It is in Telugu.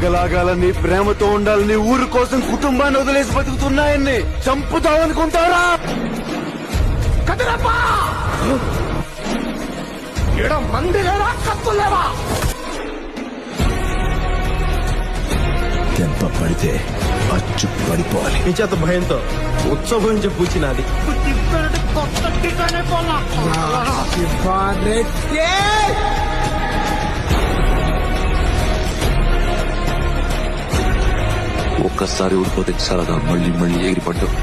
పగలాగాలని ప్రేమతో ఉండాలని ఊరు కోసం కుటుంబాన్ని వదిలేసి బతుకుతున్నాయన్ని చంపుతావనుకుంటారా? కదలప్పా! ఈడ మంది లేరా, కత్తులేవా? దెబ్బ పడితే అచ్చు పడిపోవాలి. మీ చేత భయంతో ఉత్సవం పూచినది. ఒక్కసారి ఊడిపోతే సరదా మళ్ళీ మళ్ళీ ఎగిరిపడ్డావు.